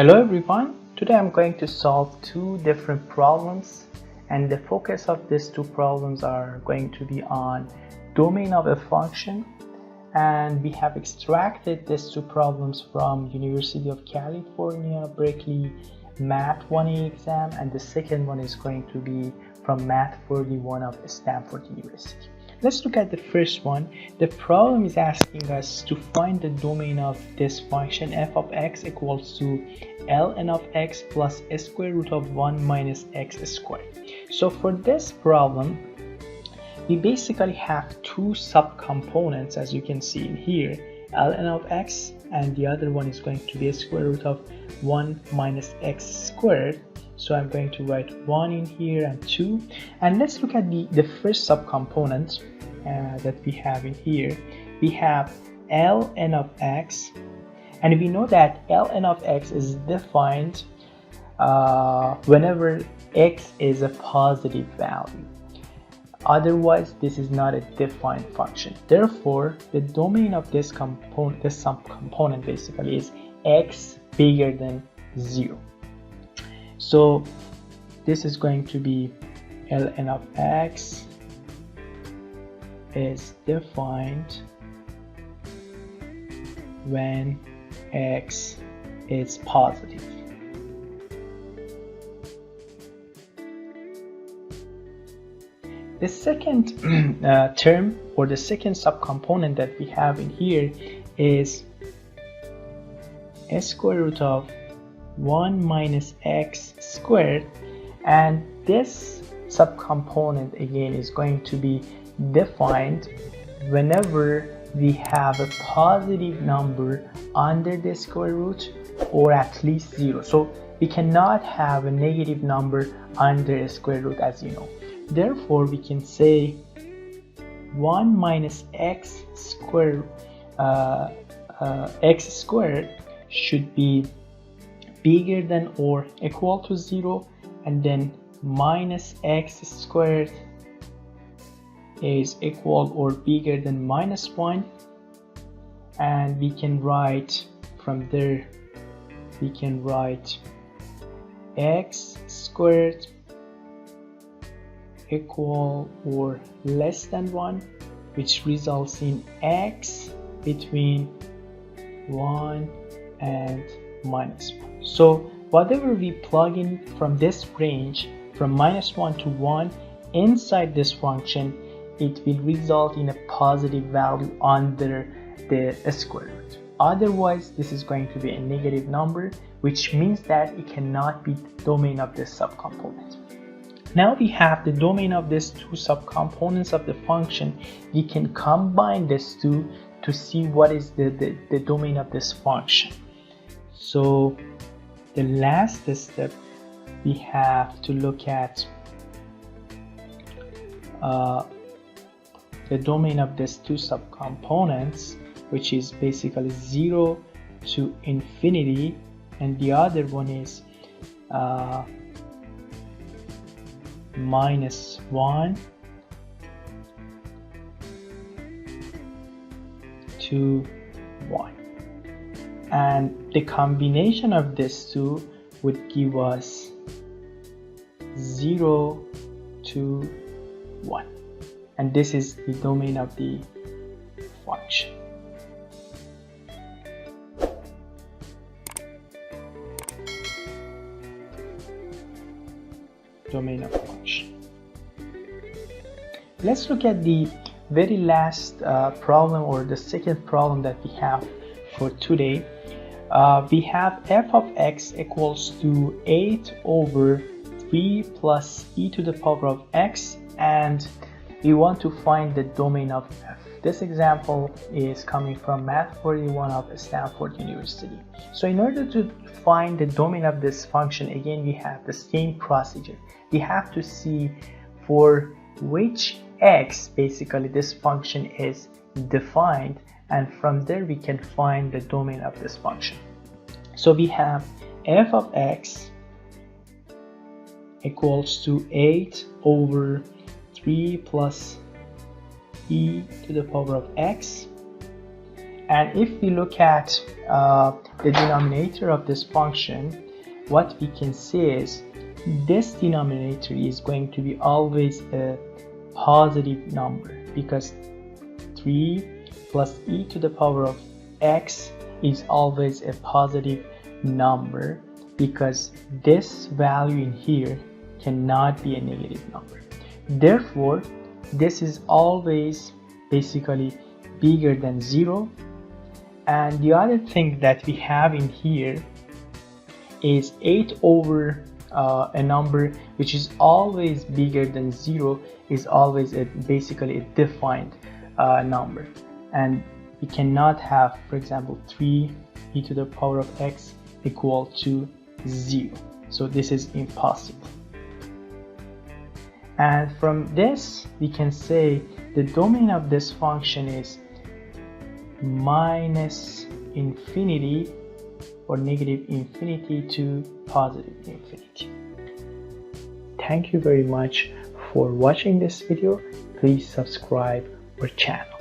Hello everyone, today I'm going to solve two different problems, and the focus of these two problems are going to be on domain of a function, and we have extracted these two problems from University of California Berkeley Math 1A exam, and the second one is going to be from Math 41 of Stanford University. Let's look at the first one. The problem is asking us to find the domain of this function f of x equals to ln of x plus square root of 1 minus x squared. So for this problem, we basically have two subcomponents, as you can see in here, ln of x, and the other one is going to be square root of 1 minus x squared. So I'm going to write 1 in here and 2. And let's look at the first subcomponent that we have in here. We have ln of x, and we know that ln of x is defined whenever x is a positive value. Otherwise, this is not a defined function. Therefore, the domain of this subcomponent basically is x bigger than 0. So this is going to be ln of x is defined when x is positive. The second term, or the second subcomponent that we have in here, is square root of 1 minus x squared, and this subcomponent again is going to be defined whenever we have a positive number under the square root, or at least 0. So we cannot have a negative number under a square root, as you know. Therefore, we can say 1 minus x squared should be bigger than or equal to 0, and then minus x squared is equal or bigger than minus 1, and we can write from there, we can write x squared equal or less than 1, which results in x between 1 and minus 1. So whatever we plug in from this range, from minus 1 to 1, inside this function, it will result in a positive value under the square root. Otherwise, this is going to be a negative number, which means that it cannot be the domain of this subcomponent. Now we have the domain of these two subcomponents of the function. We can combine these two to see what is the domain of this function. So the last step, we have to look at the domain of these two subcomponents, which is basically 0 to infinity, and the other one is minus 1 to 1. And the combination of these two would give us 0 to 1, and this is the domain of the function. Domain of function. Let's look at the very last problem, or the second problem that we have for today. We have f of x equals to 8 over 3 plus e to the power of x, and we want to find the domain of f. This example is coming from Math 41 of Stanford University. So in order to find the domain of this function, again we have the same procedure. We have to see for which x basically this function is defined, and from there we can find the domain of this function. So we have f of x equals to 8 over 3 plus e to the power of x, And if we look at the denominator of this function, what we can say is this denominator is going to be always a positive number, because 3 plus e to the power of x is always a positive number, because this value in here cannot be a negative number. Therefore, this is always basically bigger than 0. And the other thing that we have in here is 8 over a number which is always bigger than 0 is always basically a defined number, and we cannot have, for example, 3 e to the power of x equal to 0. So this is impossible. And from this we can say the domain of this function is minus infinity or negative infinity to positive infinity. Thank you very much for watching this video. Please subscribe our channel.